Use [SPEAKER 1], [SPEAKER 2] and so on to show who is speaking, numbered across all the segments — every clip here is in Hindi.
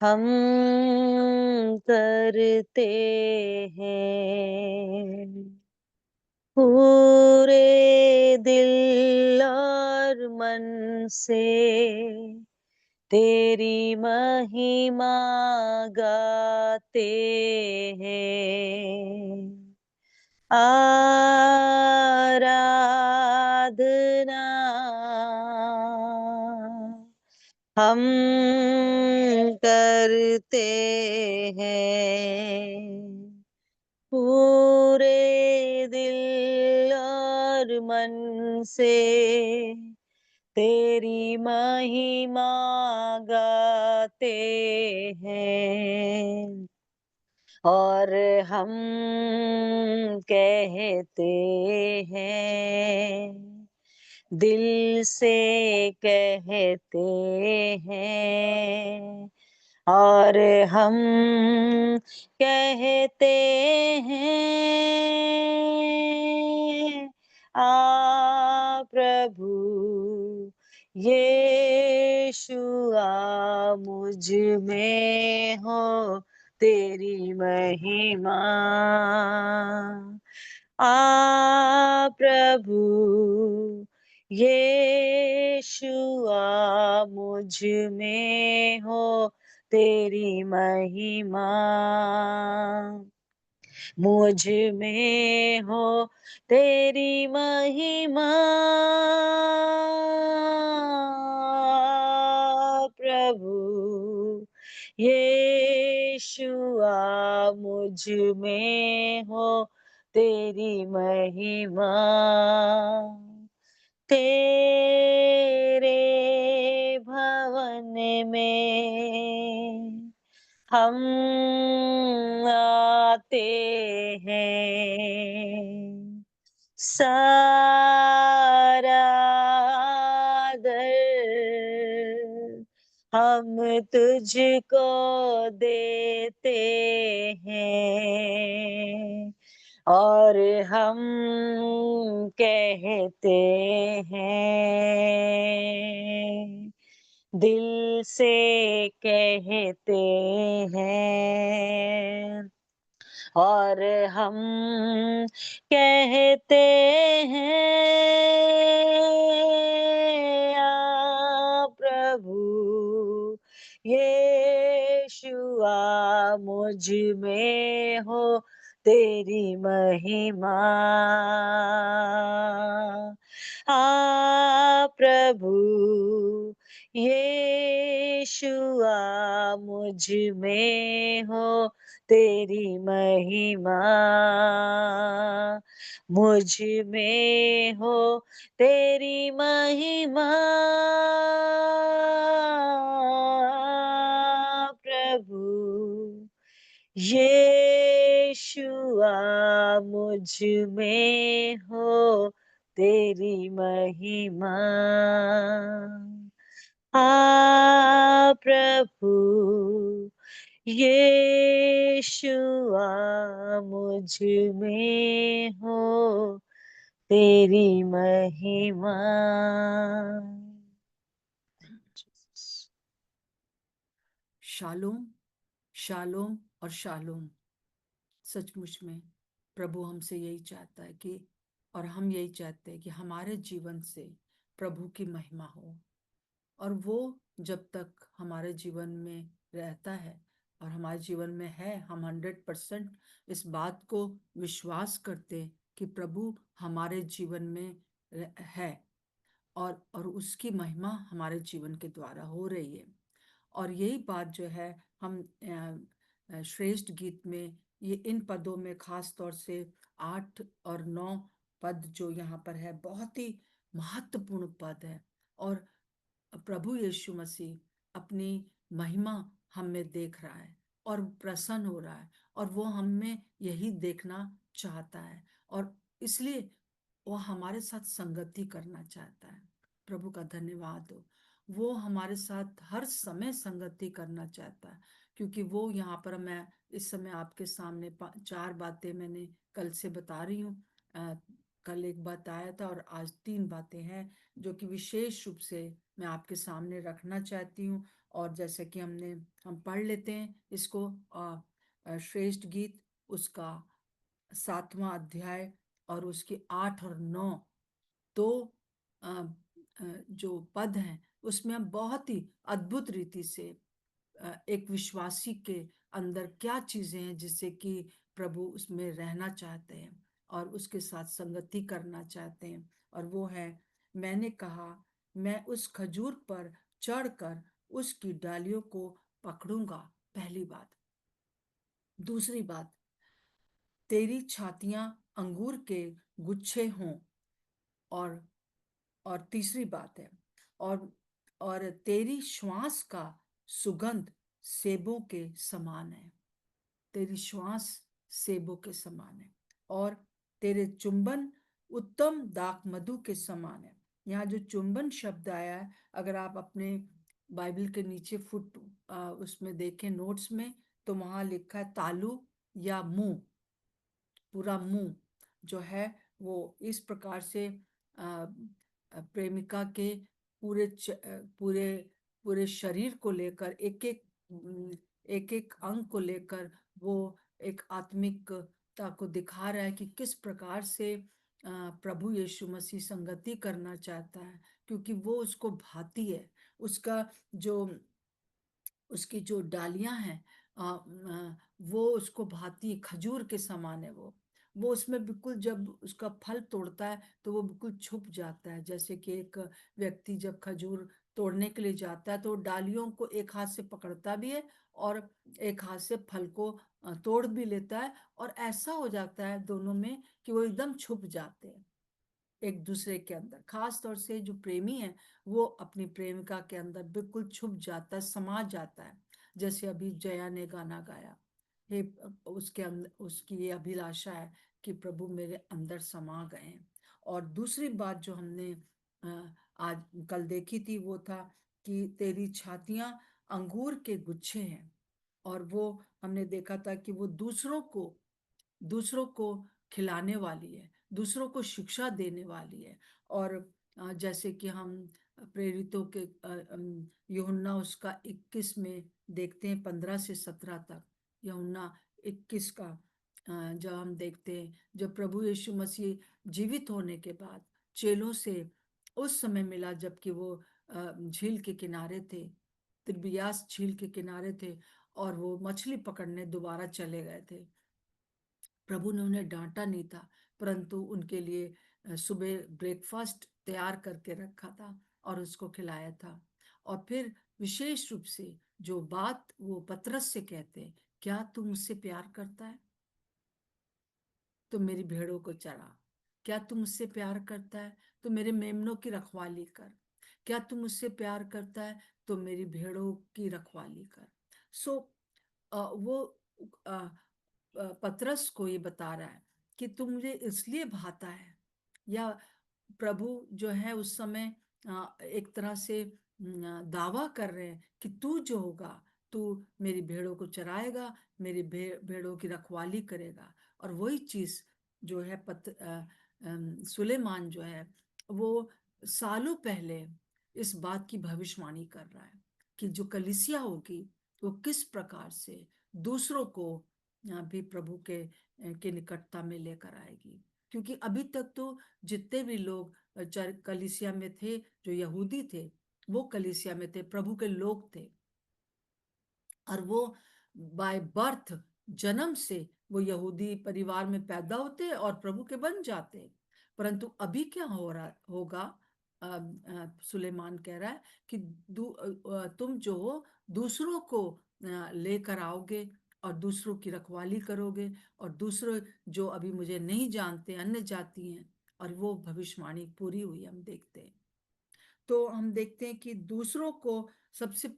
[SPEAKER 1] हम करते हैं पूरे दिल और मन से, तेरी महिमा गाते हैं। आराधना हम करते हैं पूरे दिल और मन से, तेरी महिमा गाते हैं। और हम कहते हैं, दिल से कहते हैं, और हम कहते हैं, प्रभु यीशु मुझ में हो तेरी महिमा। प्रभु यीशु मुझ में हो तेरी महिमा। मुझ में हो तेरी महिमा। प्रभु यीशु मुझ में हो तेरी महिमा। तेरे भवन में हम आते हैं, सारा दर हम तुझको देते हैं, और हम कहते हैं, दिल से कहते हैं, और हम कहते हैं, प्रभु यीशु मुझ में हो तेरी महिमा। प्रभु यीशु मुझ में हो तेरी महिमा। मुझ में हो तेरी महिमा। प्रभु यीशु मुझ में हो तेरी महिमा। प्रभु यीशु मुझ में हो तेरी महिमा।
[SPEAKER 2] शालोम, शालोम और शालोम। सचमुच में प्रभु हमसे यही चाहता है कि, और हम यही चाहते हैं कि हमारे जीवन से प्रभु की महिमा हो। और वो जब तक हमारे जीवन में रहता है और हमारे जीवन में है, हम 100% इस बात को विश्वास करते कि प्रभु हमारे जीवन में है, और उसकी महिमा हमारे जीवन के द्वारा हो रही है। और यही बात जो है हम श्रेष्ठ गीत में ये इन पदों में, खास तौर से 8 और 9 पद जो यहाँ पर है, बहुत ही महत्वपूर्ण पद है। और प्रभु यीशु मसीह अपनी महिमा हम में देख रहा है और प्रसन्न हो रहा है, और वो हम में यही देखना चाहता है, और इसलिए वो हमारे साथ संगति करना चाहता है। प्रभु का धन्यवाद हो। वो हमारे साथ हर समय संगति करना चाहता है, क्योंकि वो यहाँ पर, मैं इस समय आपके सामने 4 बातें मैंने कल से बता रही हूँ। कल एक बात आया था और आज 3 बातें हैं जो कि विशेष रूप से मैं आपके सामने रखना चाहती हूँ। और जैसे कि हम पढ़ लेते हैं इसको, श्रेष्ठ गीत उसका 7वां अध्याय और उसके 8 और 9, तो अ, जो पद हैं उसमें हम बहुत ही अद्भुत रीति से एक विश्वासी के अंदर क्या चीजें हैं जिससे कि प्रभु उसमें रहना चाहते हैं और उसके साथ संगति करना चाहते हैं। और वो है, मैंने कहा मैं उस खजूर पर चढ़कर उसकी डालियों को पकड़ूंगा। पहली बात। दूसरी बात, तेरी छातियां अंगूर के गुच्छे हों। और और तीसरी बात है, और और तेरी श्वास का सुगंध सेबों के समान है। तेरी श्वास सेबों के समान है और तेरे चुंबन उत्तम दाख मधु के समान है। यहाँ जो चुंबन शब्द आया है, अगर आप अपने बाइबल के नीचे उसमें देखें नोट्स में, तो वहां लिखा है तालु या मुंह। पूरा मुंह जो है वो इस प्रकार से प्रेमिका के पूरे पूरे शरीर को लेकर एक एक अंग को लेकर वो एक आत्मिकता को दिखा रहा है कि किस प्रकार से प्रभु यीशु मसीह संगति करना चाहता है, क्योंकि वो उसको भाती है। उसका जो उसकी जो डालियां हैं वो उसको भाती खजूर के समान है। वो उसमें बिल्कुल जब उसका फल तोड़ता है तो वो बिल्कुल छुप जाता है। जैसे कि एक व्यक्ति जब खजूर तोड़ने के लिए जाता है तो डालियों को एक हाथ से पकड़ता भी है और एक हाथ से फल को तोड़ भी लेता है, और ऐसा हो जाता है दोनों में कि वो एकदम छुप जाते हैं एक दूसरे के अंदर। खास तौर से जो प्रेमी है वो अपनी प्रेमिका के अंदर बिल्कुल छुप जाता है, समा जाता है। जैसे अभी जया ने गाना गाया, हे, उसके अंदर उसकी ये अभिलाषा है कि प्रभु मेरे अंदर समा गए हैं। और दूसरी बात जो हमने आज कल देखी थी वो था कि तेरी छातियां अंगूर के गुच्छे हैं। और वो हमने देखा था कि वो दूसरों को खिलाने वाली है, दूसरों को शिक्षा देने वाली है। और जैसे कि हम प्रेरितों के यूहन्ना उसका 21 में देखते हैं, 15 से 17 तक। यूहन्ना 21 का जब हम देखते हैं, जब प्रभु यीशु मसीह जीवित होने के बाद चेलों से उस समय मिला जबकि वो झील के किनारे थे, तिब्रियास झील के किनारे थे, और वो मछली पकड़ने दोबारा चले गए थे। प्रभु ने उन्हें डांटा नहीं था, परंतु उनके लिए सुबह ब्रेकफास्ट तैयार करके रखा था और उसको खिलाया था। और फिर विशेष रूप से जो बात वो पतरस से कहते हैं, क्या तू मुझसे प्यार करता है तो मेरी भेड़ों को चरा। क्या तू मुझसे प्यार करता है तो मेरे मेमनों की रखवाली कर। क्या तू मुझसे प्यार करता है तो मेरी भेड़ों की रखवाली कर। सो वो पतरस को ये बता रहा है कि तू मुझे इसलिए भाता है, या प्रभु जो है उस समय एक तरह से दावा कर रहे हैं कि तू जो होगा, तू मेरी भेड़ों को चराएगा, मेरी भेड़ों की रखवाली करेगा। और वही चीज जो है सुलेमान जो है वो सालों पहले इस बात की भविष्यवाणी कर रहा है कि जो कलीसिया होगी वो किस प्रकार से दूसरों को भी प्रभु के निकटता में लेकर आएगी। क्योंकि अभी तक तो जितने भी लोग कलीसिया में थे, जो यहूदी थे, वो कलीसिया में थे, प्रभु के लोग थे, और वो बाय बर्थ, जन्म से वो यहूदी परिवार में पैदा होते और प्रभु के बन जाते। परंतु अभी क्या हो रहा होगा, सुलेमान कह रहा है कि तुम जो हो दूसरों को लेकर आओगे और दूसरों की रखवाली करोगे, और दूसरे जो अभी मुझे नहीं जानते, अन्य जाति हैं। और वो भविष्यवाणी पूरी हुई हम देखते हैं। तो हम देखते हैं कि दूसरों को सबसे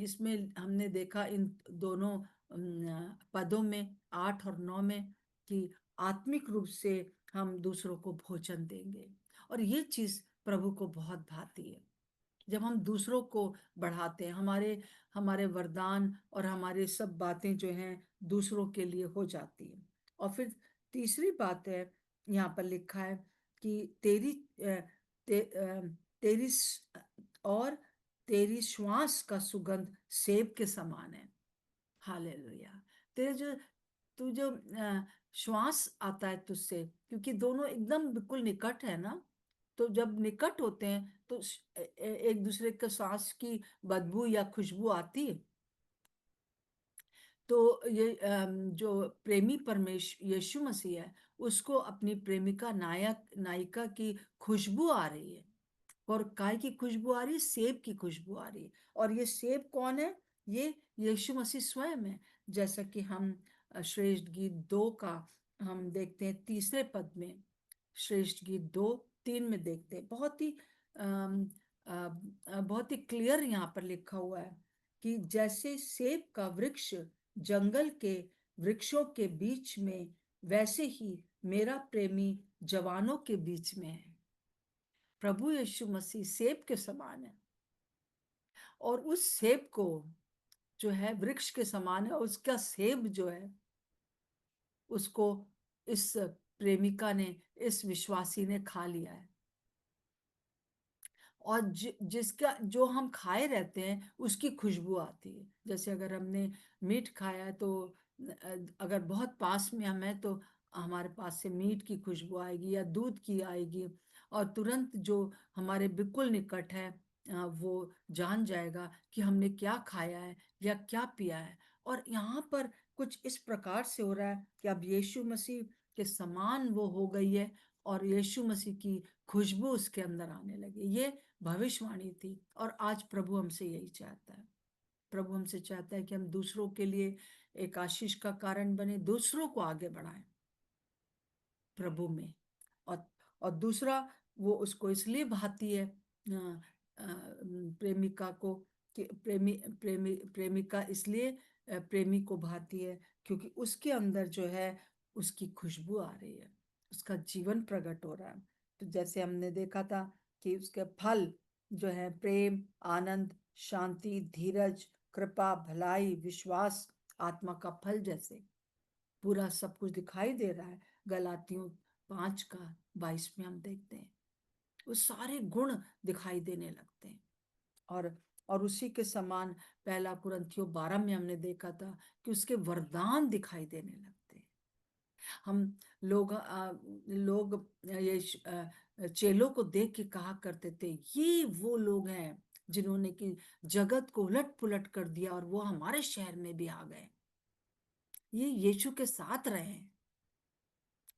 [SPEAKER 2] इसमें हमने देखा इन दोनों पदों में 8 और 9 में कि आत्मिक रूप से हम दूसरों को भोजन देंगे। और ये चीज प्रभु को बहुत भाती है जब हम दूसरों को बढ़ाते हैं। हमारे हमारे वरदान और हमारे सब बातें जो हैं दूसरों के लिए हो जाती है। और फिर तीसरी बात है, यहाँ पर लिखा है कि तेरी और तेरी श्वास का सुगंध सेब के समान है। हालेलुया। तेरे जो तू जो श्वास आता है तुझसे, क्योंकि दोनों एकदम बिल्कुल निकट है ना, तो जब निकट होते हैं तो एक दूसरे के सांस की बदबू या खुशबू आती है। तो ये जो प्रेमी यीशु मसीह है, उसको अपनी प्रेमिका नायिका की खुशबू आ रही है। और काय की खुशबू आ रही है? सेब की खुशबू आ रही है। और ये सेब कौन है? ये यीशु मसीह स्वयं है। जैसा कि हम श्रेष्ठ गीत 2 का हम देखते हैं तीसरे पद में, श्रेष्ठ गीत 2:3 में देखते हैं, बहुत ही क्लियर यहाँ पर लिखा हुआ है कि जैसे सेब का वृक्ष जंगल के वृक्षों के बीच में, वैसे ही मेरा प्रेमी जवानों के बीच में है। प्रभु यीशु मसीह सेब के समान है, और उस सेब को जो है वृक्ष के समान है, और उसका सेब जो है उसको इस प्रेमिका ने, इस विश्वासी ने खा लिया है। और जिसका जो हम खाए रहते हैं उसकी खुशबू आती है। जैसे अगर हमने मीट खाया है तो अगर बहुत पास में हम हैं तो हमारे पास से मीट की खुशबू आएगी या दूध की आएगी, और तुरंत जो हमारे बिल्कुल निकट है वो जान जाएगा कि हमने क्या खाया है या क्या पिया है। और यहाँ पर कुछ इस प्रकार से हो रहा है कि अब यीशु मसीह के समान वो हो गई है, और यीशु मसीह की खुशबू उसके अंदर आने लगी। ये भविष्यवाणी थी, और आज प्रभु हमसे यही चाहता है। प्रभु हमसे चाहता है कि हम दूसरों के लिए एक आशीष का कारण बने, दूसरों को आगे बढ़ाएं प्रभु में। और और दूसरा, वो उसको इसलिए भाती है प्रेमिका को, कि प्रेमिका इसलिए प्रेमी को भाती है क्योंकि उसके अंदर जो है उसकी खुशबू आ रही है, उसका जीवन प्रकट हो रहा है। तो जैसे हमने देखा था कि उसके फल जो है प्रेम, आनंद, शांति, धीरज, कृपा, भलाई, विश्वास, आत्मा का फल जैसे पूरा सब कुछ दिखाई दे रहा है। गलातियों 5:22 में हम देखते हैं वो सारे गुण दिखाई देने लगते हैं। और उसी के समान पहला कुरिन्थियों 12 में हमने देखा था कि उसके वरदान दिखाई देने लगते हैं। हम लोग ये चेलों को देख के कहा करते थे, ये वो लोग हैं जिन्होंने कि जगत को उलट पुलट कर दिया, और वो हमारे शहर में भी आ गए। ये यीशु के साथ रहे हैं,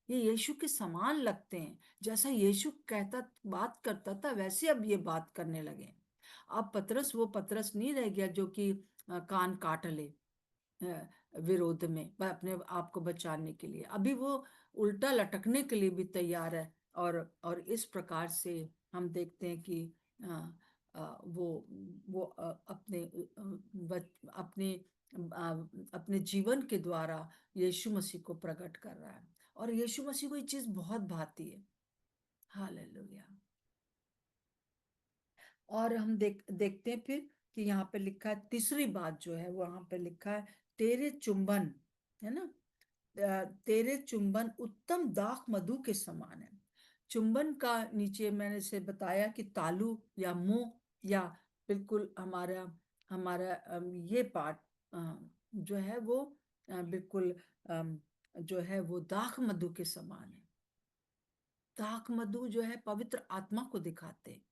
[SPEAKER 2] ये यीशु के समान लगते हैं। जैसा यीशु कहता बात करता था वैसे अब ये बात करने लगे। अब पतरस वो पतरस नहीं रह गया जो कि कान काट ले विरोध में, अपने आप को बचाने के लिए। अभी वो उल्टा लटकने के लिए भी तैयार है। और इस प्रकार से हम देखते हैं कि वो अपने अपने जीवन के द्वारा यीशु मसीह को प्रकट कर रहा है, और यीशु मसीह को ये चीज बहुत भाती है। हालेलुया। और हम देखते हैं फिर कि यहाँ पे लिखा है, तीसरी बात जो है वो यहाँ पे लिखा है, तेरे चुंबन, है ना, तेरे चुंबन उत्तम दाख मधु के समान है। चुंबन का नीचे मैंने से बताया कि तालू या मुंह, या बिल्कुल हमारा हमारा ये पार्ट जो है वो बिल्कुल जो है वो दाख मधु के समान है। दाख मधु जो है पवित्र आत्मा को दिखाते हैं।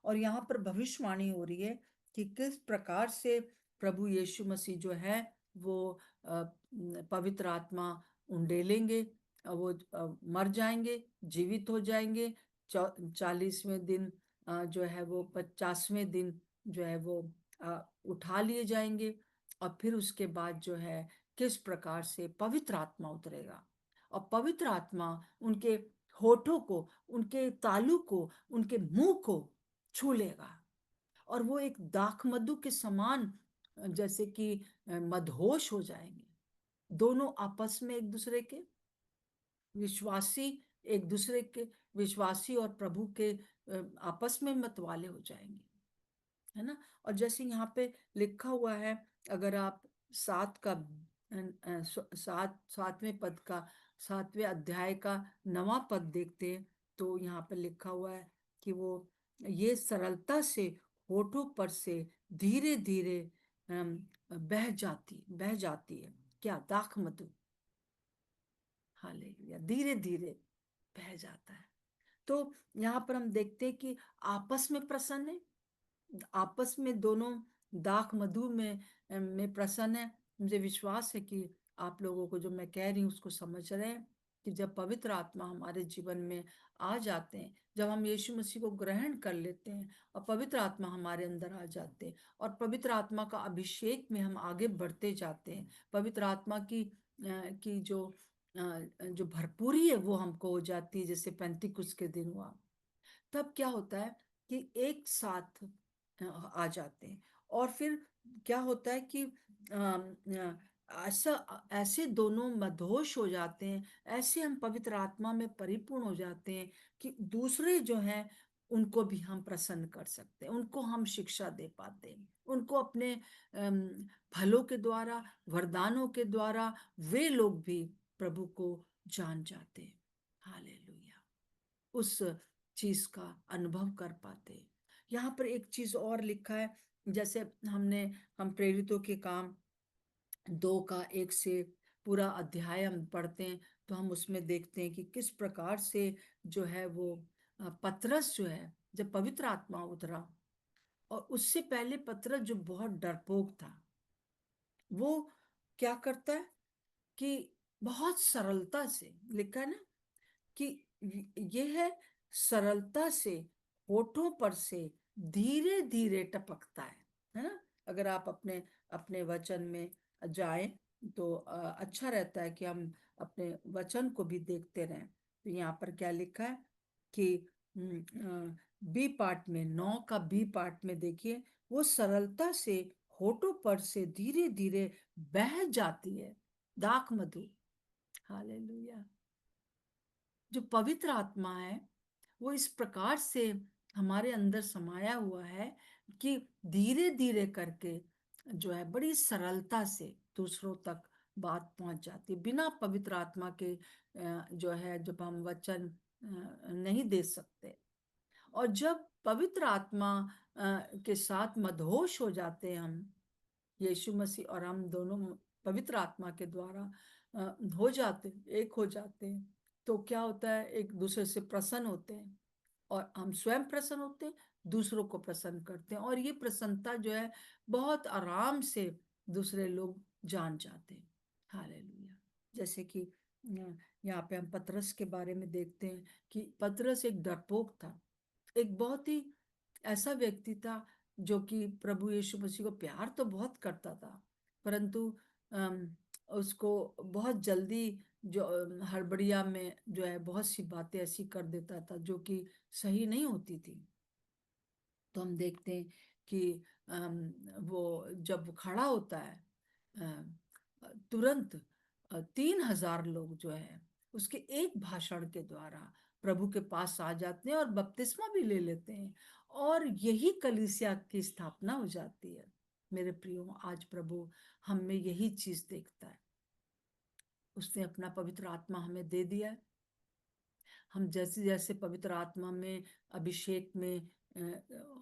[SPEAKER 2] और यहाँ पर भविष्यवाणी हो रही है कि किस प्रकार से प्रभु यीशु मसीह जो है वो पवित्र आत्मा उंडेलेंगे, वो मर जाएंगे, जीवित हो जाएंगे, 40वें दिन जो है वो 50वें दिन जो है वो उठा लिए जाएंगे। और फिर उसके बाद जो है किस प्रकार से पवित्र आत्मा उतरेगा, और पवित्र आत्मा उनके होठों को, उनके तालू को, उनके मुंह को छू लेगा, और वो एक दाख मधु के समान जैसे कि मदहोश हो जाएंगे। दोनों आपस में एक दूसरे के विश्वासी, एक दूसरे के विश्वासी और प्रभु के आपस में मतवाले हो जाएंगे, है ना। और जैसे यहाँ पे लिखा हुआ है, अगर आप 7वें पद का, 7वें अध्याय का 9वां पद देखते हैं तो यहाँ पर लिखा हुआ है कि वो ये सरलता से होठों पर से धीरे धीरे बह जाती है। क्या? दाख मधु। हालेलुया। धीरे धीरे बह जाता है। तो यहाँ पर हम देखते हैं कि आपस में प्रसन्न है, आपस में दोनों दाख मधु में प्रसन्न है। मुझे विश्वास है कि आप लोगों को जो मैं कह रही हूँ उसको समझ रहे हैं कि जब पवित्र आत्मा हमारे जीवन में आ जाते हैं, जब हम यीशु मसीह को ग्रहण कर लेते हैं और पवित्र आत्मा हमारे अंदर आ जाते हैं और पवित्र आत्मा का अभिषेक में हम आगे बढ़ते जाते हैं, पवित्र आत्मा की जो भरपूरी है वो हमको हो जाती है, जैसे पेंतिकुस्त के दिन हुआ। तब क्या होता है कि एक साथ आ जाते हैं और फिर क्या होता है कि ऐसा ऐसे दोनों मदहोश हो जाते हैं, ऐसे हम पवित्र आत्मा में परिपूर्ण हो जाते हैं कि दूसरे जो हैं उनको भी हम प्रसन्न कर सकते हैं, उनको हम शिक्षा दे पाते हैं, उनको अपने फलों के द्वारा, वरदानों के द्वारा वे लोग भी प्रभु को जान जाते हैं। हालेलुया। उस चीज का अनुभव कर पाते हैं। यहाँ पर एक चीज और लिखा है, जैसे हम प्रेरितों के काम 2 का 1 से पूरा अध्याय हम पढ़ते हैं तो हम उसमें देखते हैं कि किस प्रकार से जो है वो पतरस जो है, जब पवित्र आत्मा उतरा, और उससे पहले पतरस जो बहुत डरपोक था, वो क्या करता है कि बहुत सरलता से, लिखा है ना कि ये है, सरलता से होठों पर से धीरे धीरे टपकता है ना। अगर आप अपने अपने वचन में जाएं तो अच्छा रहता है कि हम अपने वचन को भी देखते रहें। तो यहाँ पर क्या लिखा है कि बी पार्ट में, 9 का बी पार्ट में देखिए, वो सरलता से होठों पर से धीरे धीरे बह जाती है, दाख मधु। हालेलुया। जो पवित्र आत्मा है वो इस प्रकार से हमारे अंदर समाया हुआ है कि धीरे धीरे करके जो है बड़ी सरलता से दूसरों तक बात पहुंच जाती है, बिना पवित्र आत्मा के जो है, जब हम वचन नहीं दे सकते। और जब पवित्र आत्मा के साथ मदहोश हो जाते हैं हम, यीशु मसीह और हम दोनों पवित्र आत्मा के द्वारा हो जाते, एक हो जाते हैं, तो क्या होता है, एक दूसरे से प्रसन्न होते हैं और हम स्वयं प्रसन्न होते हैं, दूसरों को प्रसन्न करते हैं, और ये प्रसन्नता जो है बहुत आराम से दूसरे लोग जान जाते हैं। हालेलुया। जैसे कि यहाँ पे हम पतरस के बारे में देखते हैं कि पतरस एक डरपोक था, एक बहुत ही ऐसा व्यक्ति था जो कि प्रभु यीशु मसीह को प्यार तो बहुत करता था, परंतु उसको बहुत जल्दी जो हड़बड़िया में जो है बहुत सी बातें ऐसी कर देता था जो कि सही नहीं होती थी। तो हम देखते हैं कि वो जब खड़ा होता है, तुरंत 3,000 लोग जो है उसके एक भाषण के द्वारा प्रभु के पास आ जाते हैं और बपतिस्मा भी ले लेते हैं, और यही कलीसिया की स्थापना हो जाती है। मेरे प्रियो, आज प्रभु हम में यही चीज देखता है। उसने अपना पवित्र आत्मा हमें दे दिया है। हम जैसे जैसे पवित्र आत्मा में, अभिषेक में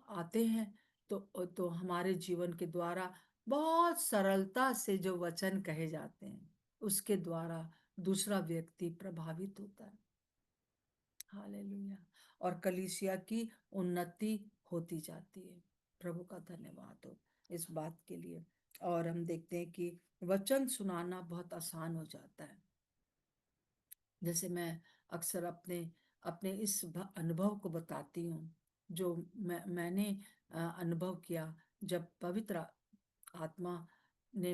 [SPEAKER 2] आते हैं तो हमारे जीवन के द्वारा बहुत सरलता से जो वचन कहे जाते हैं उसके द्वारा दूसरा व्यक्ति प्रभावित होता है। हालेलुया। और कलीसिया की उन्नति होती जाती है। प्रभु का धन्यवाद हो इस बात के लिए। और हम देखते हैं कि वचन सुनाना बहुत आसान हो जाता है। जैसे मैं अक्सर अपने अपने इस अनुभव को बताती हूँ, जो मैंने अनुभव किया जब पवित्र आत्मा ने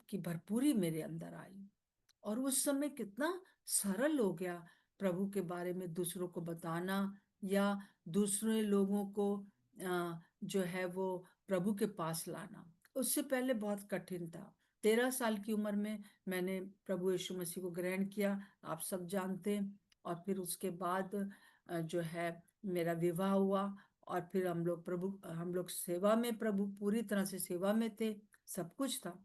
[SPEAKER 2] की भरपूरी मेरे अंदर आई, और उस समय कितना सरल हो गया प्रभु के बारे में दूसरों को बताना, या दूसरे लोगों को जो है वो प्रभु के पास लाना। उससे पहले बहुत कठिन था। 13 साल की उम्र में मैंने प्रभु यीशु मसीह को ग्रहण किया, आप सब जानते हैं। और फिर उसके बाद जो है मेरा विवाह हुआ, और फिर हम लोग सेवा में, प्रभु पूरी तरह से सेवा में थे, सब कुछ था।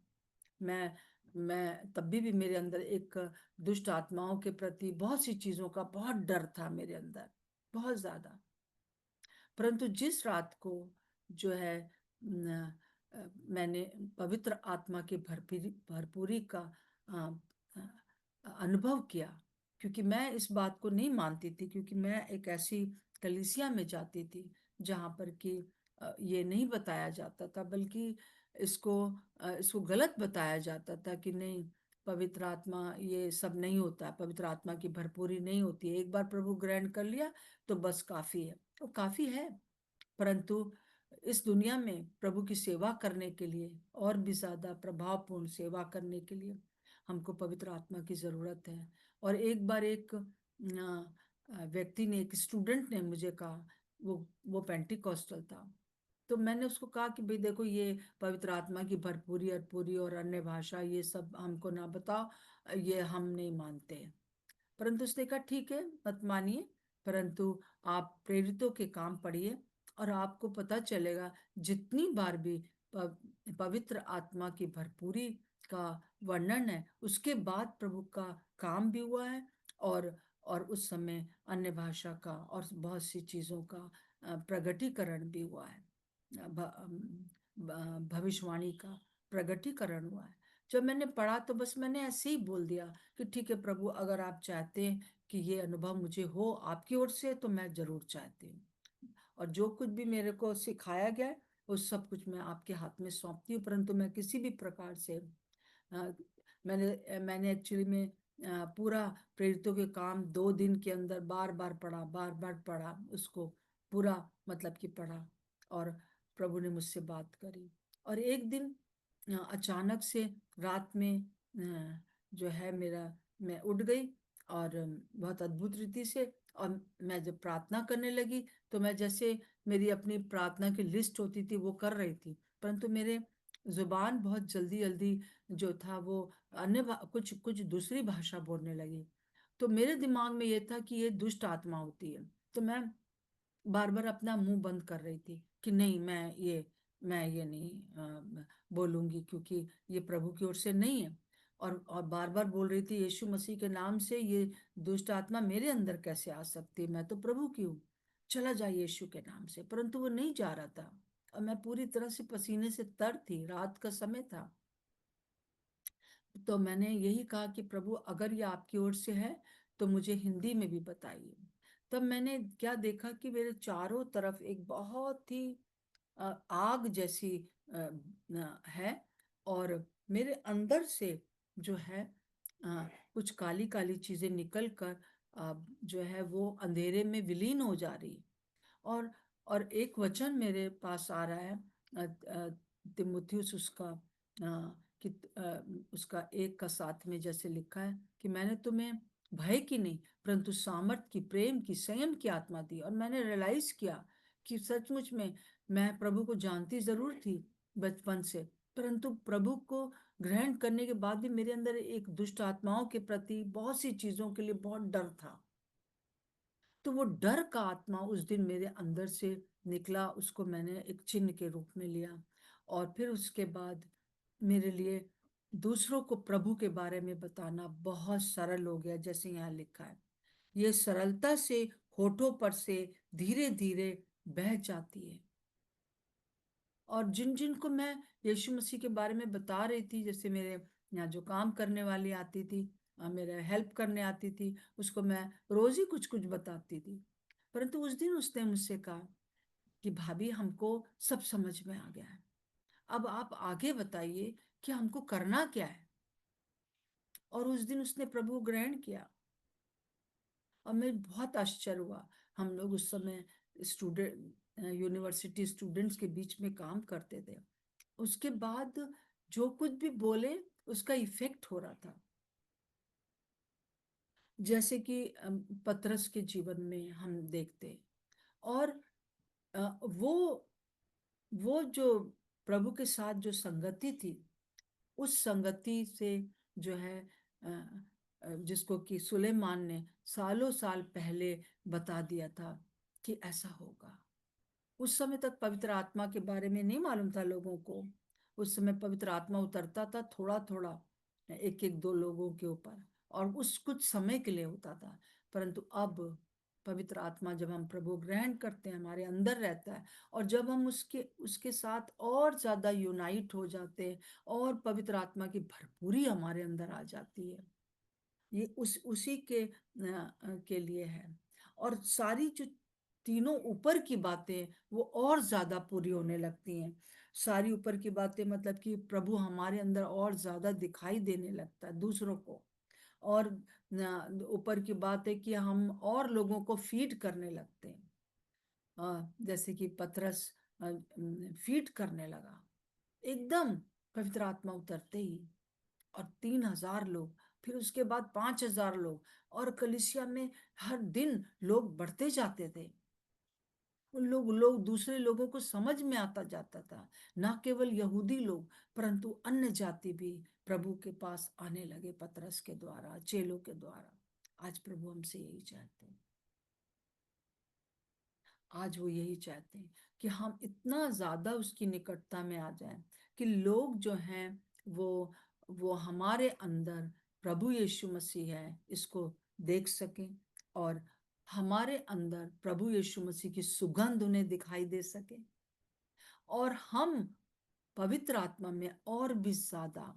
[SPEAKER 2] मैं तब भी मेरे अंदर एक दुष्ट आत्माओं के प्रति बहुत सी चीजों का बहुत डर था मेरे अंदर। बहुत ज्यादा। परंतु जिस रात को जो है मैंने पवित्र आत्मा की भरपूरी भरपूरी का अ, अनुभव किया, क्योंकि मैं इस बात को नहीं मानती थी, क्योंकि मैं एक ऐसी कलीसिया में जाती थी जहाँ पर कि ये नहीं बताया जाता था, बल्कि इसको गलत बताया जाता था कि नहीं, पवित्र आत्मा ये सब नहीं होता है, पवित्र आत्मा की भरपूरी नहीं होती है, एक बार प्रभु ग्रहण कर लिया तो बस काफी है। तो काफी है, परंतु इस दुनिया में प्रभु की सेवा करने के लिए, और भी ज्यादा प्रभावपूर्ण सेवा करने के लिए हमको पवित्र आत्मा की जरूरत है। और एक बार एक व्यक्ति ने, एक स्टूडेंट ने मुझे कहा, वो पेंटिकॉस्टल था, तो मैंने उसको कहा कि भाई देखो, ये पवित्र आत्मा की भरपूरी और पूरी और अन्य भाषा ये सब हमको ना बताओ, ये हम नहीं मानते। परंतु उसने कहा ठीक है, मत मानिए, परंतु आप प्रेरितों के काम पढ़िए और आपको पता चलेगा, जितनी बार भी पवित्र आत्मा की भरपूरी का वर्णन है, उसके बाद प्रभु का काम भी हुआ है, और उस समय अन्य भाषा का और बहुत सी चीजों का प्रगटीकरण भी हुआ है, भविष्यवाणी का प्रगटीकरण हुआ है। जब मैंने पढ़ा तो बस मैंने ऐसे ही बोल दिया कि ठीक है प्रभु, अगर आप चाहते हैं कि ये अनुभव मुझे हो आपकी ओर से, तो मैं जरूर चाहती हूँ, और जो कुछ भी मेरे को सिखाया गया है वो सब कुछ मैं आपके हाथ में सौंपती हूँ। परंतु मैं किसी भी प्रकार से मैंने एक्चुअली में पूरा प्रेरितों के काम 2 दिन के अंदर बार बार पढ़ा उसको, पूरा मतलब कि पढ़ा, और प्रभु ने मुझसे बात करी। और एक दिन अचानक से रात में जो है मैं उठ गई, और बहुत अद्भुत रीति से, और मैं जब प्रार्थना करने लगी तो मैं जैसे मेरी अपनी प्रार्थना की लिस्ट होती थी वो कर रही थी, परंतु मेरे जुबान बहुत जल्दी जल्दी जो था वो कुछ कुछ दूसरी भाषा बोलने लगी। तो मेरे दिमाग में ये था कि ये दुष्ट आत्मा होती है, तो मैं बार बार अपना मुंह बंद कर रही थी कि नहीं, मैं ये नहीं बोलूंगी, क्योंकि ये प्रभु की ओर से नहीं है। और बार बार बोल रही थी, यीशु मसीह के नाम से ये दुष्ट आत्मा मेरे अंदर कैसे आ सकती है, मैं तो प्रभु की हूँ, चला जाए यीशु के नाम से। परंतु वो नहीं जा रहा था, और मैं पूरी तरह से पसीने से तर थी, रात का समय था। तो मैंने यही कहा कि प्रभु, अगर ये आपकी ओर से है तो मुझे हिंदी में भी बताइए। तब मैंने क्या देखा कि मेरे चारों तरफ एक बहुत ही आग जैसी है, और मेरे अंदर से जो है कुछ काली काली चीजें निकल कर जो है वो अंधेरे में विलीन हो जा रही। और एक वचन मेरे पास आ रहा है, तिमुथियुस उसका कि उसका 1 का 7 में जैसे लिखा है कि मैंने तुम्हें भय की नहीं, परंतु सामर्थ की, प्रेम की, संयम की आत्मा दी। और मैंने रियलाइज किया कि सचमुच में मैं प्रभु को जानती जरूर थी बचपन से, परंतु प्रभु को ग्रहण करने के बाद भी मेरे अंदर एक दुष्ट आत्माओं के प्रति, बहुत सी चीजों के लिए बहुत डर था। तो वो डर का आत्मा उस दिन मेरे अंदर से निकला, उसको मैंने एक चिन्ह के रूप में लिया। और फिर उसके बाद मेरे लिए दूसरों को प्रभु के बारे में बताना बहुत सरल हो गया, जैसे यहाँ लिखा है, ये सरलता से होठों पर से धीरे धीरे बह जाती है। और जिन जिन को मैं यीशु मसीह के बारे में बता रही थी, जैसे मेरे यहाँ जो काम करने वाली आती थी, मेरे हेल्प करने आती थी, उसको मैं रोज ही कुछ कुछ बताती थी। परंतु उस दिन उसने मुझसे कहा कि भाभी, हमको सब समझ में आ गया है, अब आप आगे बताइए कि हमको करना क्या है। और उस दिन उसने प्रभु ग्रहण किया, और मैं बहुत आश्चर्य हुआ। हम लोग उस समय स्टूडेंट यूनिवर्सिटी स्टूडेंट्स के बीच में काम करते थे। उसके बाद जो कुछ भी बोले उसका इफेक्ट हो रहा था। जैसे कि पतरस के जीवन में हम देखते, और वो जो प्रभु के साथ जो संगति थी, उस संगति से जो है जिसको कि सुलेमान ने सालों साल पहले बता दिया था कि ऐसा होगा। उस समय तक पवित्र आत्मा के बारे में नहीं मालूम था लोगों को। उस समय पवित्र आत्मा उतरता था थोड़ा थोड़ा, एक एक दो लोगों के ऊपर, और उस कुछ समय के लिए होता था। परंतु अब पवित्र आत्मा जब हम प्रभु ग्रहण करते हैं, हमारे अंदर रहता है, और जब हम उसके उसके साथ और ज़्यादा यूनाइट हो जाते हैं और पवित्र आत्मा की भरपूरी हमारे अंदर आ जाती है, ये उसी के लिए है। और सारी जो तीनों ऊपर की बातें वो और ज्यादा पूरी होने लगती हैं। सारी ऊपर की बातें मतलब कि प्रभु हमारे अंदर और ज्यादा दिखाई देने लगता है दूसरों को। और ऊपर की बात है कि हम और लोगों को फीड करने लगते हैं। जैसे कि पतरस फीड करने लगा एकदम पवित्र आत्मा उतरते ही, और 3,000 लोग, फिर उसके बाद 5,000 लोग, और कलीसिया में हर दिन लोग बढ़ते जाते थे। उन लोग दूसरे लोगों को समझ में आता जाता था। ना केवल यहूदी लोग, परंतु अन्य जाति भी प्रभु के पास आने लगे पतरस के द्वारा, चेलों के द्वारा। आज प्रभु हमसे यही चाहते हैं। आज वो यही चाहते हैं कि हम इतना ज्यादा उसकी निकटता में आ जाएं कि लोग जो हैं वो वो हमारे अंदर प्रभु यीशु मसीह है इसको देख सकें, और हमारे अंदर प्रभु यीशु मसीह की सुगंध उन्हें दिखाई दे सके, और हम पवित्र आत्मा में और भी ज्यादा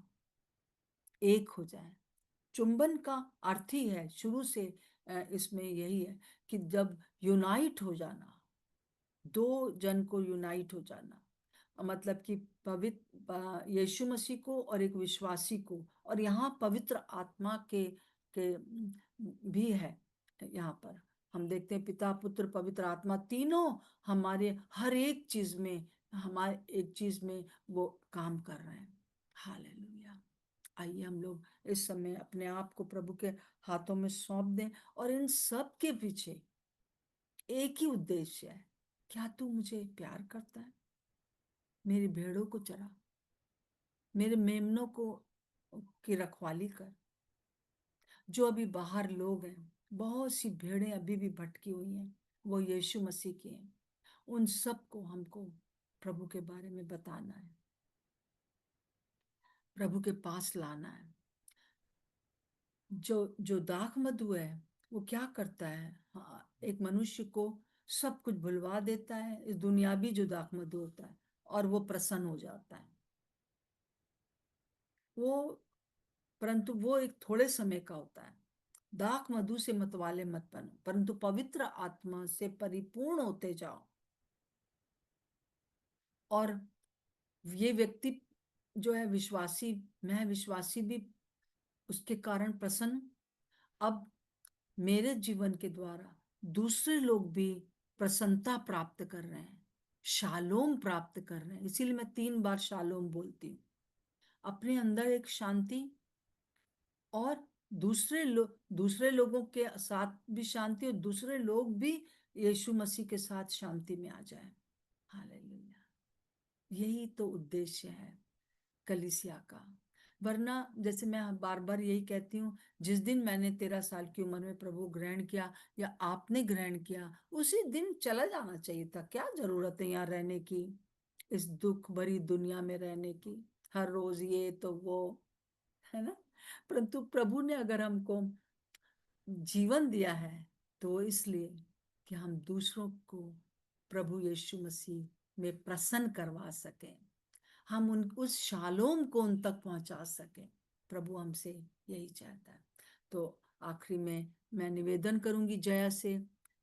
[SPEAKER 2] एक हो जाए। चुंबन का अर्थ ही है शुरू से, इसमें यही है कि जब यूनाइट हो जाना, दो जन को यूनाइट हो जाना, मतलब कि पवित्र यीशु मसीह को और एक विश्वासी को, और यहाँ पवित्र आत्मा के भी है। यहाँ पर हम देखते हैं पिता पुत्र पवित्र आत्मा तीनों हमारे हर एक चीज में, हमारे एक चीज में वो काम कर रहे हैं। हालेलुया। आइए हम लोग इस समय अपने आप को प्रभु के हाथों में सौंप दें, और इन सब के पीछे एक ही उद्देश्य है। क्या तू मुझे प्यार करता है? मेरी भेड़ों को चरा, मेरे मेमनों को की रखवाली कर। जो अभी बाहर लोग हैं, बहुत सी भेड़ें अभी भी भटकी हुई हैं, वो यीशु मसीह की हैं। उन सबको हमको प्रभु के बारे में बताना है, प्रभु के पास लाना है। जो जो दाख मधु है वो क्या करता है? हाँ, एक मनुष्य को सब कुछ भुलवा देता है, इस दुनियावी जो दाख मधु होता है, और वो प्रसन्न हो जाता है। वो परंतु वो एक थोड़े समय का होता है। दाख मधु से मतवाले मत बनो, परंतु पवित्र आत्मा से परिपूर्ण होते जाओ। और ये व्यक्ति जो है विश्वासी, मैं विश्वासी भी उसके कारण प्रसन्न हूं। अब मेरे जीवन के द्वारा दूसरे लोग भी प्रसन्नता प्राप्त कर रहे हैं, शालोम प्राप्त कर रहे हैं। इसीलिए मैं 3 बार शालोम बोलती हूँ। अपने अंदर एक शांति, और दूसरे लोगों के साथ भी शांति, और दूसरे लोग भी यीशु मसीह के साथ शांति में आ जाए। हालेलुया। यही तो उद्देश्य है कलीसिया का। वरना जैसे मैं बार बार यही कहती हूँ, जिस दिन मैंने 13 साल की उम्र में प्रभु ग्रहण किया या आपने ग्रहण किया, उसी दिन चला जाना चाहिए था। क्या जरूरत है यहाँ रहने की, इस दुख भरी दुनिया में रहने की, हर रोज ये तो वो, है ना? परंतु प्रभु ने अगर हमको जीवन दिया है तो इसलिए कि हम दूसरों को प्रभु यीशु मसीह में प्रसन्न करवा सकें, हम उन उस शालोम को उन तक पहुंचा सकें। प्रभु हमसे यही चाहता है। तो आखिरी में मैं निवेदन करूंगी जया से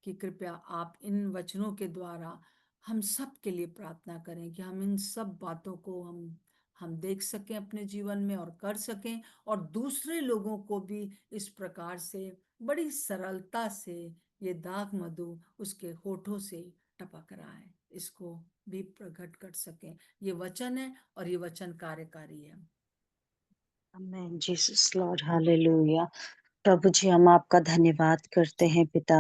[SPEAKER 2] कि कृपया आप इन वचनों के द्वारा हम सब के लिए प्रार्थना करें कि हम इन सब बातों को हम देख सकें अपने जीवन में और कर सकें, और दूसरे लोगों को भी इस प्रकार से बड़ी सरलता से ये दाग मधु उसके होठों से टपक रहा है, इसको भी प्रकट कर सकें। ये वचन है और ये वचन कार्यकारी है।
[SPEAKER 1] आमेन जीसस लॉर्ड हालेलुया। प्रभु जी हम आपका धन्यवाद करते हैं पिता।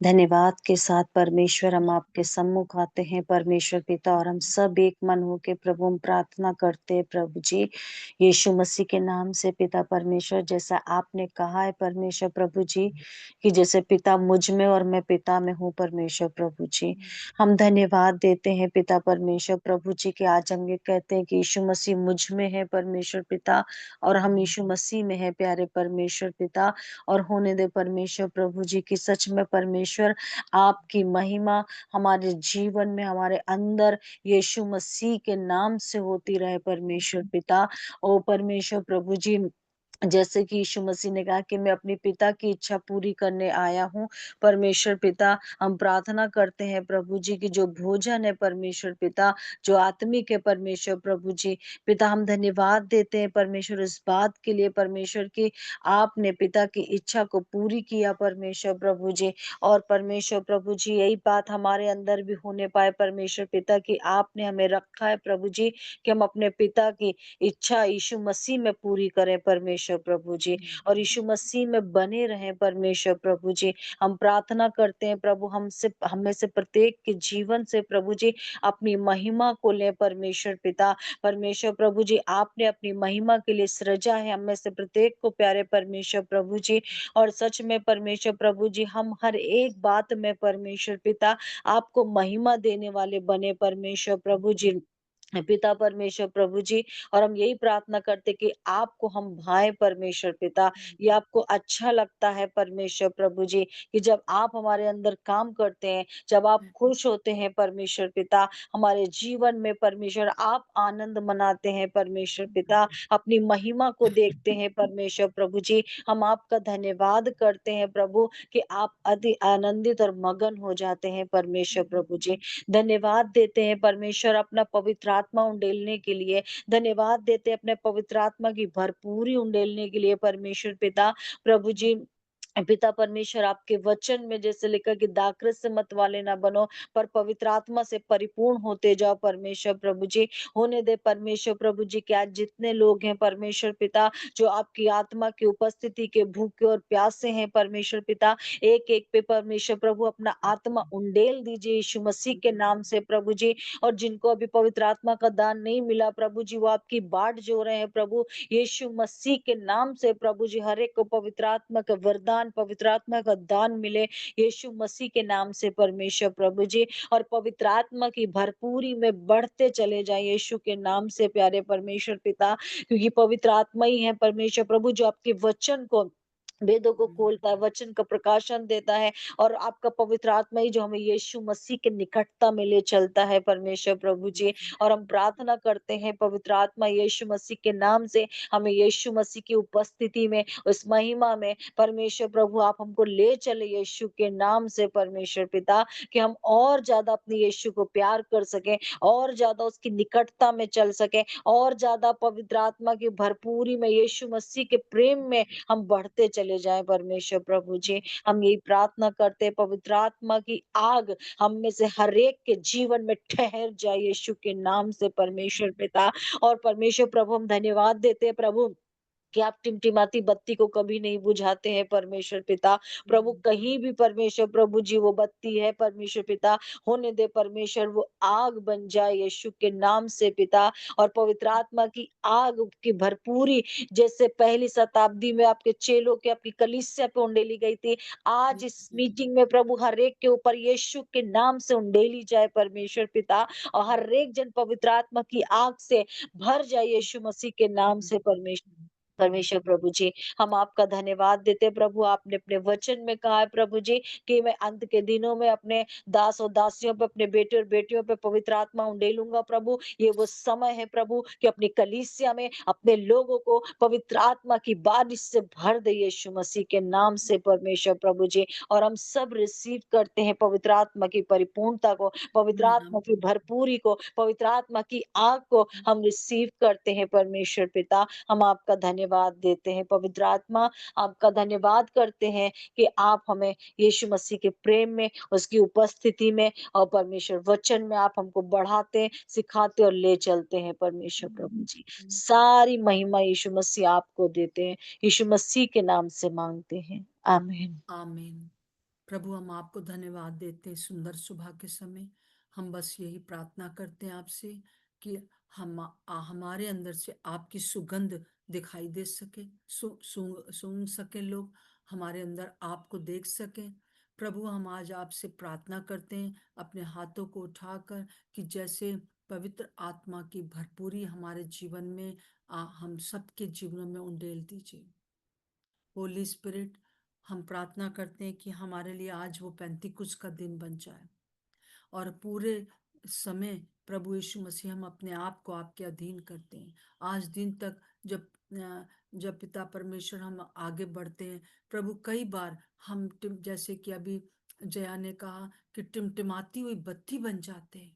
[SPEAKER 1] धन्यवाद के साथ परमेश्वर हम आपके सम्मुख आते हैं परमेश्वर पिता, और हम सब एक मन होके प्रभु हम प्रार्थना करते हैं प्रभु जी यीशु मसीह के नाम से पिता परमेश्वर। जैसा आपने कहा है परमेश्वर प्रभु जी कि जैसे पिता मुझ में और मैं पिता में हूँ परमेश्वर प्रभु जी, हम धन्यवाद देते हैं पिता परमेश्वर प्रभु जी कि आज हम ये कहते हैं कि यीशु मसीह मुझ में है परमेश्वर पिता, और हम यीशु मसीह में है प्यारे परमेश्वर पिता। और होने दे परमेश्वर प्रभु जी कि सच में परमेश्वर आपकी महिमा हमारे जीवन में, हमारे अंदर यीशु मसीह के नाम से होती रहे परमेश्वर पिता। ओ परमेश्वर प्रभु जी, जैसे कि यीशु मसीह ने कहा कि मैं अपने पिता की इच्छा पूरी करने आया हूँ। परमेश्वर पिता, हम प्रार्थना करते हैं प्रभु जी कि जो भोजन है परमेश्वर पिता, जो आत्मिक है परमेश्वर प्रभु जी, पिता हम धन्यवाद देते हैं परमेश्वर इस बात के लिए परमेश्वर कि आपने पिता की इच्छा को पूरी किया परमेश्वर प्रभु जी। और परमेश्वर प्रभु जी, यही बात हमारे अंदर भी होने पाए परमेश्वर पिता कि आपने हमें रखा है प्रभु जी कि हम अपने पिता की इच्छा यीशु मसीह में पूरी करें परमेश्वर प्रभु जी, और यीशु मसीह में बने रहें परमेश्वर प्रभु जी। हम प्रार्थना करते हैं प्रभु, हमसे हम में से प्रत्येक के जीवन से प्रभु जी अपनी महिमा को लें परमेश्वर पिता। परमेश्वर प्रभु जी, आपने अपनी महिमा के लिए सृजा है हम में से प्रत्येक को प्यारे परमेश्वर प्रभु जी। और सच में परमेश्वर प्रभु जी, हम हर एक बात में परमेश्वर पिता आपको महिमा देने वाले बने परमेश्वर प्रभु जी। पिता परमेश्वर प्रभु जी, और हम यही प्रार्थना करते कि आपको हम भाएँ परमेश्वर पिता। ये आपको अच्छा लगता है परमेश्वर प्रभु जी कि जब आप हमारे अंदर काम करते हैं, जब आप खुश होते हैं परमेश्वर पिता, हमारे जीवन में परमेश्वर आप आनंद मनाते हैं परमेश्वर पिता, अपनी महिमा को देखते हैं परमेश्वर प्रभु जी। हम आपका धन्यवाद करते हैं प्रभु कि आप अति आनंदित और मगन हो जाते हैं परमेश्वर प्रभु जी। धन्यवाद देते हैं परमेश्वर अपना पवित्र आत्मा उंडेलने के लिए, धन्यवाद देते हैं अपने पवित्र आत्मा की भरपूरी उंडेलने के लिए परमेश्वर पिता। प्रभु जी, पिता परमेश्वर आपके वचन में जैसे लिखा कि दाखरस से मत वाले ना बनो, पर पवित्र आत्मा से परिपूर्ण होते जाओ परमेश्वर प्रभु जी। होने दे परमेश्वर प्रभु जी कि आज जितने लोग हैं परमेश्वर पिता, जो आपकी आत्मा की उपस्थिति के भूखे और प्यासे हैं परमेश्वर पिता, एक-एक पे परमेश्वर प्रभु अपना आत्मा उंडेल दीजिए यीशु मसीह के नाम से प्रभु जी। और जिनको अभी पवित्र आत्मा का दान नहीं मिला प्रभु जी, वो आपकी बाट जो रहे हैं प्रभु, यीशु मसीह के नाम से प्रभु जी हर एक को पवित्र आत्मा का वरदान, पवित्र आत्मा का दान मिले यीशु मसीह के नाम से परमेश्वर प्रभु जी। और पवित्र आत्मा की भरपूरी में बढ़ते चले जाए यीशु के नाम से प्यारे परमेश्वर पिता, क्योंकि पवित्र आत्मा ही है परमेश्वर प्रभु जो आपके वचन को, वेदों को खोलता है, वचन का प्रकाशन देता है, और आपका पवित्र आत्मा ही जो हमें यीशु मसीह के निकटता में ले चलता है परमेश्वर प्रभु जी। और हम प्रार्थना करते हैं पवित्र आत्मा यीशु मसीह के नाम से हमें यीशु मसीह की उपस्थिति में, उस महिमा में परमेश्वर प्रभु आप हमको ले चले यीशु के नाम से परमेश्वर पिता, कि हम और ज्यादा अपने यीशु को प्यार कर सकें, और ज्यादा उसकी निकटता में चल सकें, और ज्यादा पवित्र आत्मा की भरपूरी में यीशु मसीह के प्रेम में हम बढ़ते चले जाएँ परमेश्वर प्रभु जी। हम यही प्रार्थना करते हैं पवित्र आत्मा की आग हम में से हर एक के जीवन में ठहर जाए यीशु के नाम से परमेश्वर पिता। और परमेश्वर प्रभु हम धन्यवाद देते हैं प्रभु कि आप टिमटिमाती बत्ती को कभी नहीं बुझाते हैं परमेश्वर पिता। प्रभु कहीं भी परमेश्वर प्रभु जी वो बत्ती है परमेश्वर पिता, होने दे परमेश्वर वो आग बन जाए यीशु के नाम से पिता। और पवित्र आत्मा की आग की भरपूरी जैसे पहली शताब्दी में आपके चेलों के आपकी कलीसिया पे उंडेली गई थी, आज इस मीटिंग में प्रभु हर एक के ऊपर यीशु के नाम से उंडेली जाए परमेश्वर पिता, और हर एक जन पवित्र आत्मा की आग से भर जाए यीशु मसीह के नाम से परमेश्वर प्रभु जी। हम आपका धन्यवाद देते हैं प्रभु, आपने अपने वचन में कहा है प्रभु जी कि मैं अंत के दिनों में अपने दास और दासियों पे, अपने बेटे और बेटियों पे पवित्र आत्मा उंडेलूंगा प्रभु। ये वो समय है प्रभु कि अपनी कलीसिया में अपने लोगों को पवित्र आत्मा की बारिश से भर दे यीशु मसीह के नाम से परमेश्वर प्रभु जी। और हम सब रिसीव करते हैं पवित्र आत्मा की परिपूर्णता को, पवित्र आत्मा की भरपूरी को, पवित्र आत्मा की आग को हम रिसीव करते हैं परमेश्वर पिता। हम आपका धन्यवाद देते हैं पवित्र आत्मा, आपका धन्यवाद करते हैं कि आप हमें यीशु मसीह के प्रेम में, उसकी उपस्थिति में और परमेश्वर वचन में आप हमको बढ़ाते, सिखाते और ले चलते हैं परमेश्वर प्रभु जी। सारी महिमा यीशु मसीह आपको देते हैं। यीशु मसीह के नाम से माँगते हैं। आमीन।
[SPEAKER 2] आमीन। प्रभु हम आपको धन्यवाद देते हैं सुंदर सुबह के समय। हम बस यही प्रार्थना करते हैं आपसे कि हमारे अंदर से आपकी सुगंध दिखाई दे सके, सूंघ सके लोग, हमारे अंदर आपको देख सके। प्रभु हम आज आपसे प्रार्थना करते हैं अपने हाथों को उठाकर कि जैसे पवित्र आत्मा की भरपूरी हमारे जीवन में हम सबके जीवनों में उंडेल दीजिए। होली स्पिरिट, हम प्रार्थना करते हैं कि हमारे लिए आज वो पैंतीकुस्त का दिन बन जाए, और पूरे समय प्रभु यीशु मसीह हम अपने आप को आपके अधीन करते हैं। आज दिन तक जब जब पिता परमेश्वर हम आगे बढ़ते हैं प्रभु, कई बार हम जैसे कि अभी जया ने कहा कि टिमटिमाती हुई बत्ती बन जाते हैं,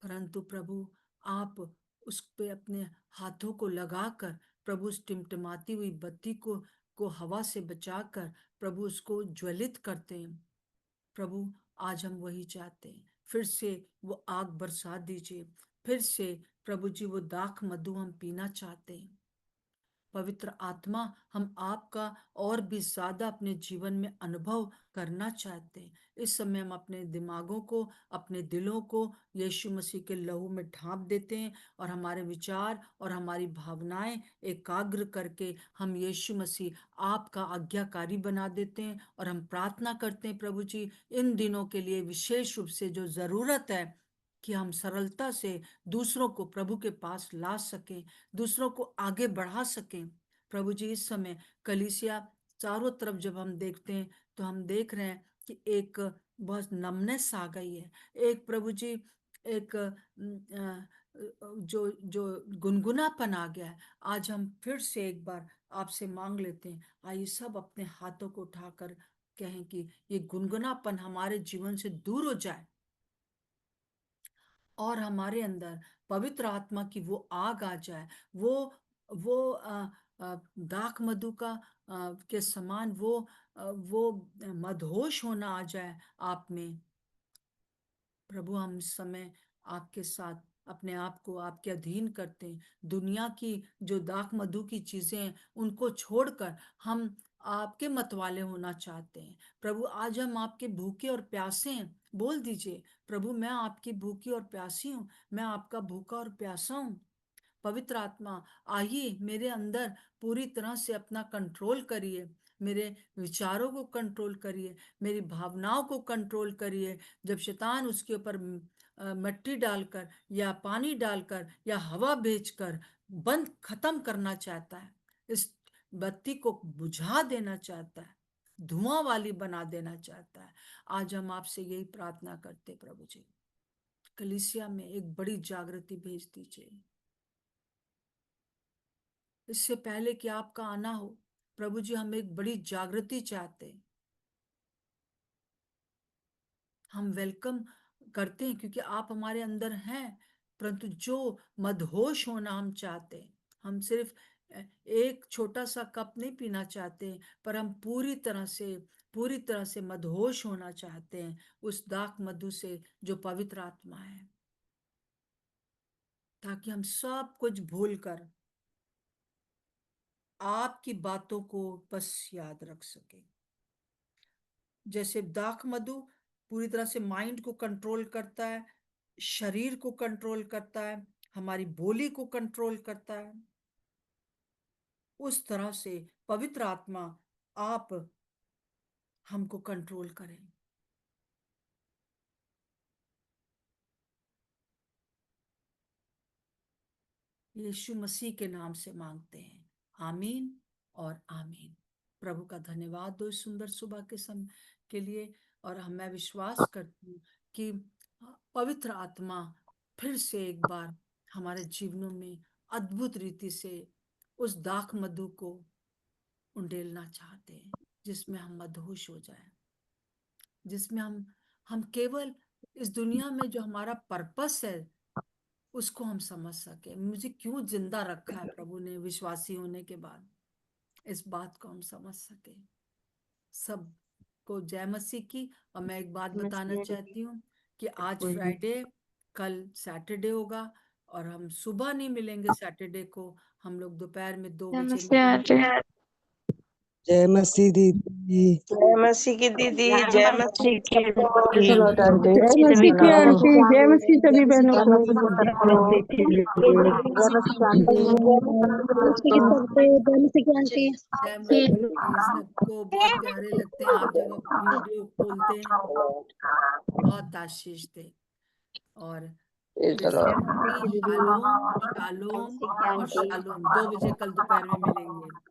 [SPEAKER 2] परंतु प्रभु आप उस पे अपने हाथों को लगाकर प्रभु उस टिमटिमाती हुई बत्ती को हवा से बचाकर प्रभु उसको ज्वलित करते हैं। प्रभु आज हम वही चाहते हैं, फिर से वो आग बरसा दीजिए, फिर से प्रभु जी वो दाख मधु हम पीना चाहते हैं। पवित्र आत्मा, हम आपका और भी ज्यादा अपने जीवन में अनुभव करना चाहते हैं। इस समय हम अपने दिमागों को, अपने दिलों को यीशु मसीह के लहू में ढांप देते हैं, और हमारे विचार और हमारी भावनाएं एकाग्र करके हम यीशु मसीह आपका आज्ञाकारी बना देते हैं। और हम प्रार्थना करते हैं प्रभु जी, इन दिनों के लिए विशेष रूप से जो जरूरत है कि हम सरलता से दूसरों को प्रभु के पास ला सकें, दूसरों को आगे बढ़ा सकें। प्रभु जी, इस समय कलीसिया चारों तरफ जब हम देखते हैं तो हम देख रहे हैं कि एक बहुत नमनेस आ गई है, एक प्रभु जी एक जो जो गुनगुनापन आ गया है। आज हम फिर से एक बार आपसे मांग लेते हैं, आइए सब अपने हाथों को उठाकर कहें कि ये गुनगुनापन हमारे जीवन से दूर हो जाए, और हमारे अंदर पवित्र आत्मा की वो आग आ जाए, वो दाख मधु का के समान वो मदहोश होना आ जाए आप में। प्रभु, हम इस समय आपके साथ अपने आप को आपके अधीन करते हैं। दुनिया की जो दाख मधु की चीजें हैं उनको छोड़कर हम आपके मतवाले होना चाहते हैं। प्रभु, आज हम आपके भूखे और प्यासे हैं। बोल दीजिए, प्रभु मैं आपकी भूखी और प्यासी हूँ, मैं आपका भूखा और प्यासा हूँ। पवित्र आत्मा, आइए मेरे अंदर पूरी तरह से अपना कंट्रोल करिए, मेरे विचारों को कंट्रोल करिए, मेरी भावनाओं को कंट्रोल करिए। जब शैतान उसके ऊपर मिट्टी डालकर या पानी डालकर या हवा भेजकर बंद खत्म करना चाहता है, इस बत्ती को बुझा देना चाहता है, धुआं वाली बना देना चाहता है, आज हम आपसे यही प्रार्थना करते प्रभु जी, कलीसिया में एक बड़ी जागृति भेज दीजिए। इससे पहले कि आपका आना हो प्रभु जी, हम एक बड़ी जागृति चाहते हैं। हम वेलकम करते हैं क्योंकि आप हमारे अंदर हैं, परंतु जो मदहोश होना हम चाहते हैं, हम सिर्फ एक छोटा सा कप नहीं पीना चाहते हैं, पर हम पूरी तरह से मदहोश होना चाहते हैं उस दाख मधु से जो पवित्र आत्मा है, ताकि हम सब कुछ भूलकर आपकी बातों को बस याद रख सके। जैसे दाख मधु पूरी तरह से माइंड को कंट्रोल करता है, शरीर को कंट्रोल करता है, हमारी बोली को कंट्रोल करता है, उस तरह से पवित्र आत्मा आप हमको कंट्रोल करें। यीशु मसीह के नाम से मांगते हैं, आमीन और आमीन। प्रभु का धन्यवाद दो इस सुंदर सुबह के समय के लिए, और मैं विश्वास करती हूँ कि पवित्र आत्मा फिर से एक बार हमारे जीवनों में अद्भुत रीति से उस दाख मधु को उंडेलना चाहते हैं, जिसमें हम मदहोश हो जाएं, जिसमें हम केवल इस दुनिया में जो हमारा पर्पस है उसको हम समझ सके। मुझे क्यों जिंदा रखा है प्रभु ने विश्वासी होने के बाद, इस बात को हम समझ सके। सब को जय मसीह की। और मैं एक बात बताना चाहती हूँ कि आज फ्राइडे, कल सैटरडे होगा, और हम सुबह नहीं मिलेंगे सैटरडे को, हम लोग दोपहर में 2 बजे मिलेंगे।
[SPEAKER 3] जय मसीह दीदी,
[SPEAKER 4] जय मसीह की दीदी, जय मसीह की
[SPEAKER 3] जय मसीह आंटी,
[SPEAKER 4] जय मसीह सभी बहनों को।
[SPEAKER 2] जय मसीह। सबको बहुत प्यारे लगते हैं आप जब आप वीडियो खोलते हैं, बहुत आशीष दे। और फिर से शालोम शालोम और शालोम, 2 बजे कल दोपहर में मिलेंगे।